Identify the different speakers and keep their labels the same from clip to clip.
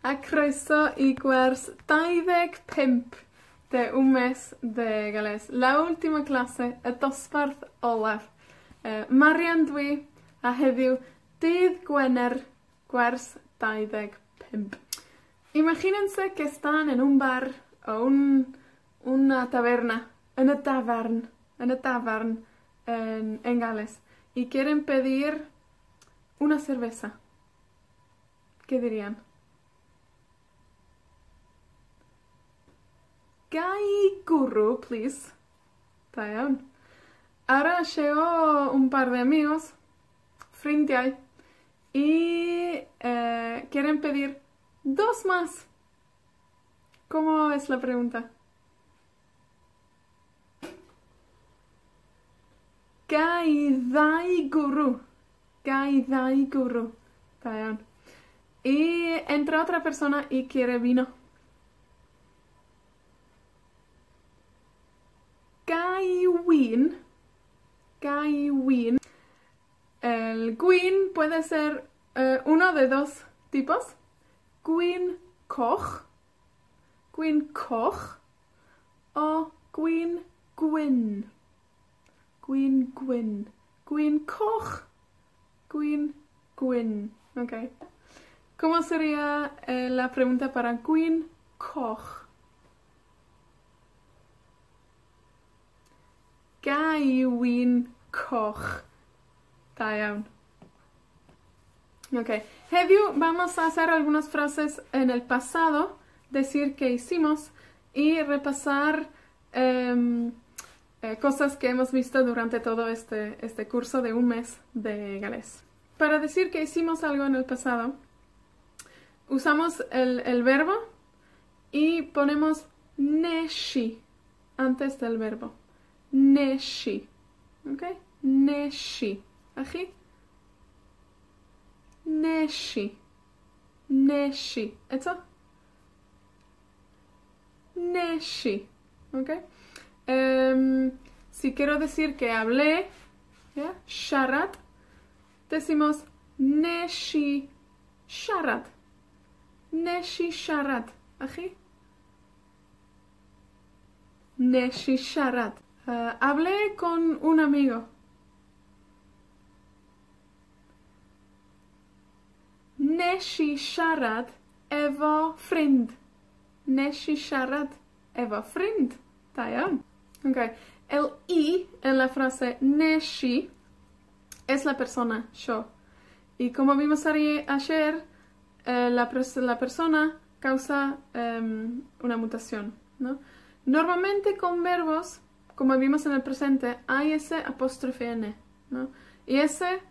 Speaker 1: A croeso I gwers 25 de un mes de Gales. La última clase, y dosbarth olaf. Marian dwi, a heddiw dydd Gwener, gwers 25. Imagínense que están en un bar o una taberna, en y tafarn en Gales, y quieren pedir una cerveza. ¿Qué dirían? Gai gwrw, please. Da iawn. Ahora llegó un par de amigos, ffrindiau, y quieren pedir 2 más. ¿Cómo es la pregunta? Gai ddau gwrw. Gai ddau gwrw. Da iawn. Y entra otra persona y quiere vino. Gai win. Gai win. El gwyn puede ser uno de 2 tipos. Gwyn coch. Gwyn coch. O gwyn gwyn. Gwyn gwyn. Gwyn coch. Gwyn gwyn. Ok. ¿Cómo sería la pregunta para gwyn coch? Gai wyn coch. Da iawn. Ok. Heddiw vamos a hacer algunas frases en el pasado, decir qué hicimos y repasar cosas que hemos visto durante todo este curso de un mes de galés. Para decir que hicimos algo en el pasado, usamos el verbo y ponemos neshi antes del verbo. Neshi. ¿Ok? Neshi. ¿Ají? Neshi. Neshi. ¿Eso? Neshi. ¿Ok? Si quiero decir que hablé, ¿ya? Sharat, decimos neshi sharat. Neshi sharat. ¿Ají? Neshi sharat. Hablé con un amigo. Neshi siarad efo ffrind. Neshi siarad efo ffrind. Da iawn. Okay. El I en la frase neshi es la persona, yo. Y como vimos ayer, la persona causa una mutación, ¿no? Normalmente con verbos, como vimos en el presente, hay ese apóstrofe N, ¿no? Y ese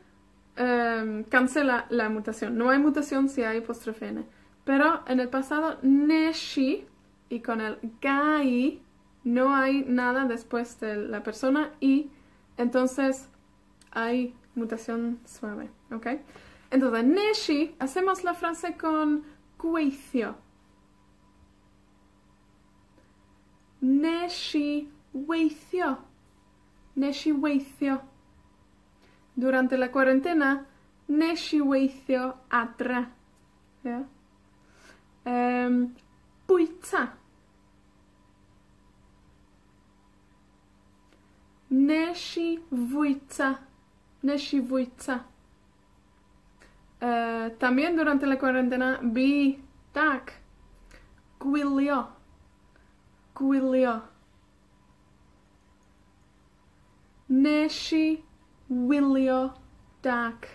Speaker 1: cancela la mutación. No hay mutación si hay apóstrofe N. Pero en el pasado, neshi, y con el gai, no hay nada después de la persona, y entonces hay mutación suave, ¿ok? Entonces, neshi, hacemos la frase con gweithio. Neshi weithio. Neshi weithio. Durante la cuarentena, neshi weithio adra. ¿Ya? Bwyta. Neshi fwyta. Neshi fwyta. También durante la cuarentena vi dag. Gwylio. Gwylio. Neshi wylio dag.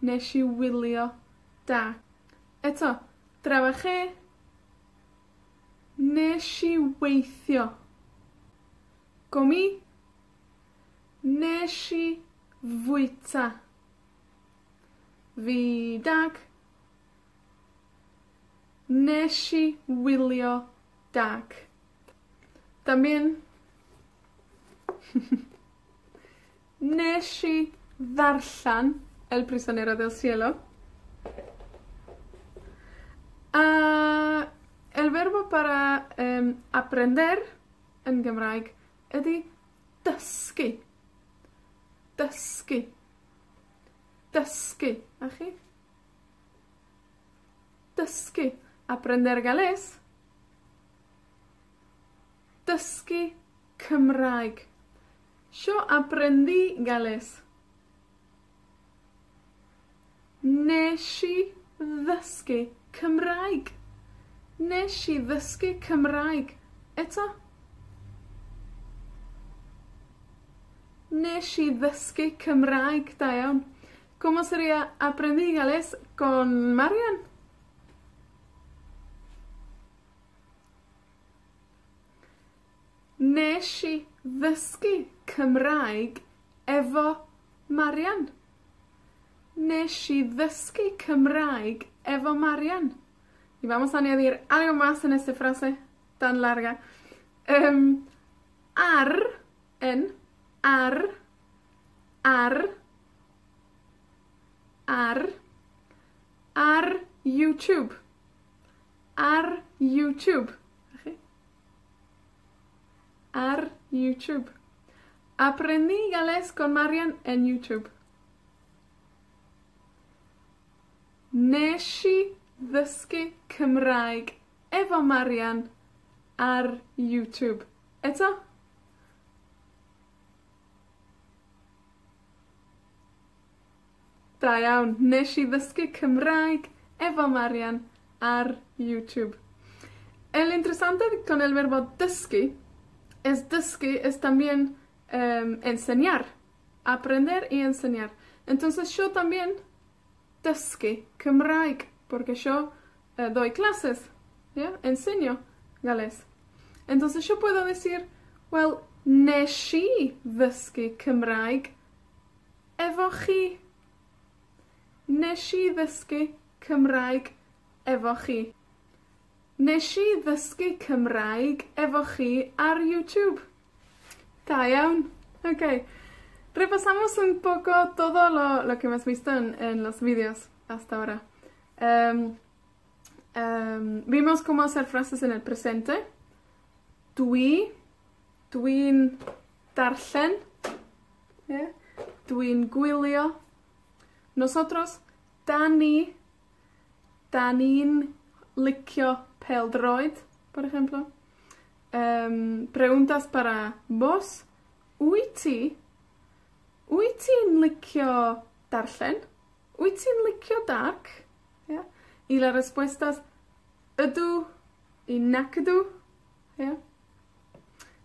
Speaker 1: Neshi wylio dag. Eto, trabajé. Neshi weithio. Comí. Neshi fwyta. Vi dag. Neshi wylio dag. También neshi ddarllan El prisionero del cielo. El verbo para aprender en Gymraeg ydy dysgu. Dysgu. Dysgu. A chi? Dysgu. aprender galès, dysgu Cymraeg. Jo aprendi galès. Nes i ddysgu Cymraeg. Nes i ddysgu Cymraeg. Eto. Nes i ddysgu Cymraeg. Da iawn. ¿Cómo sería aprendí galés con Marian? Nes i ddysgu Cymraeg efo Marian. Nes i ddysgu Cymraeg efo Marian. Y vamos a añadir algo más en esta frase tan larga. YouTube. YouTube. Okay. YouTube. Aprendí galés con Marian en YouTube. Nes i ddysgu Cymraeg efo Marian ar YouTube. Eto? Da iawn. Nes i ddysgu Cymraeg efo Marian ar YouTube. El interesante con el verbo dysgu es también enseñar. Aprender y enseñar. Entonces yo también dysgu Cymraeg, porque yo doy clases, ¿ya? Enseño galés. Entonces yo puedo decir, well, nes i ddysgu Cymraeg efo chi. Nes i ddysgu Cymraeg efo chi. Nes i ddysgu Cymraeg efo chi ar YouTube. Da iawn. Ok. Repasamos un poco todo lo que hemos visto en los vídeos hasta ahora. Vimos cómo hacer frases en el presente. Dwi, dwi'n darllen, yeah. Dwi'n gwylio. Nosotros, dan ni'n licio pêl-droed, por ejemplo. Preguntas para vos. Wyt ti'n licio darllen? Wyt ti'n licio dark? Yeah. Y la respuesta es ydw y nac ydw. Yeah.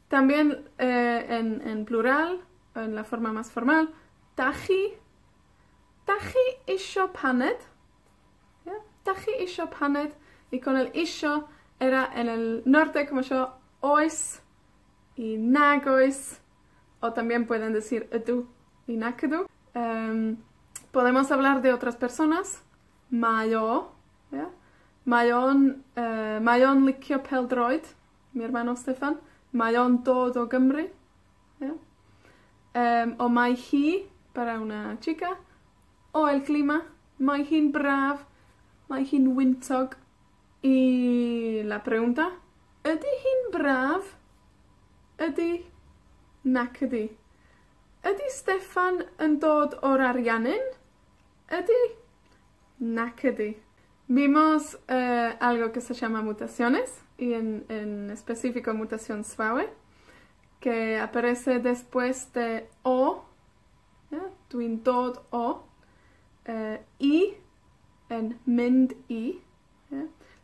Speaker 1: También en plural, en la forma más formal, dachi. Dachi isio paned. Yeah. Dachi isio paned. Y con el isio era en el norte como yo, oes y nag oes. O también pueden decir ydw y nac ydw. Podemos hablar de otras personas. Mayo. Yeah. Mayon licio pêl-droed. Mi hermano Stefan. Mayon dod o Gymru. Yeah. O mae hi, para una chica. O el clima. Mae hi'n braf. Mae hi'n wyntog. Y la pregunta. Ydy hi'n braf? Ydy nac ydy. Ydy Stefan yn dod o'r Ariannin? Ydy nac ydy. Vimos algo que se llama mutaciones, y en específico mutación suave, que aparece después de o, dwi'n dod o, y en mynd i,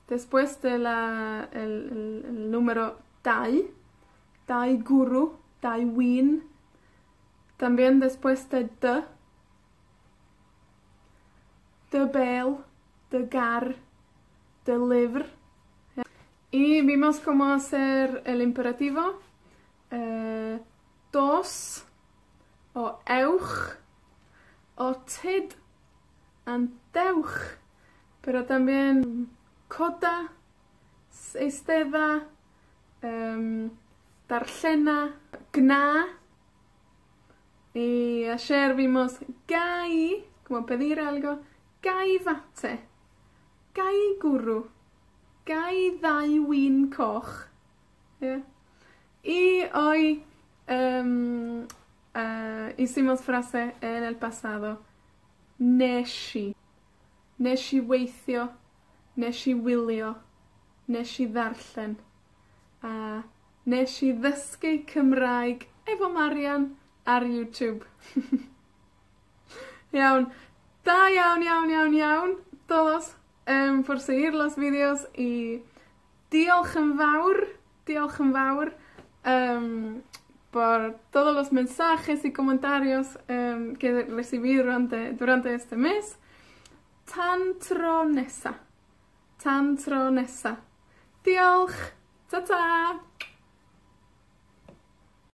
Speaker 1: después de el número dau, dau gwrw, dau win, también después de bel, de gar, de lyfr. Y vimos cómo hacer el imperativo. Dos, o ewch, o tyd, and dewch. Pero también coda, eistedda, darllena, gna. Y ayer vimos gai, como pedir algo. Gai fate. Gai gwrw. Gai ddau win coch. Yeah. Y hoy hicimos frase en el pasado. Neshi. Neshi weithio. Neshi wylio. Nes i ddarllen. A nes i ddysgu Cymraeg efo Marian ar YouTube. Iawn. Da iawn, iawn, iawn, iawn. Todos por seguir los vídeos y diolch yn fawr por todos los mensajes y comentarios que recibí durante este mes. Tan tro nesa. Tan tro nesa. Diolch. Ta-ta.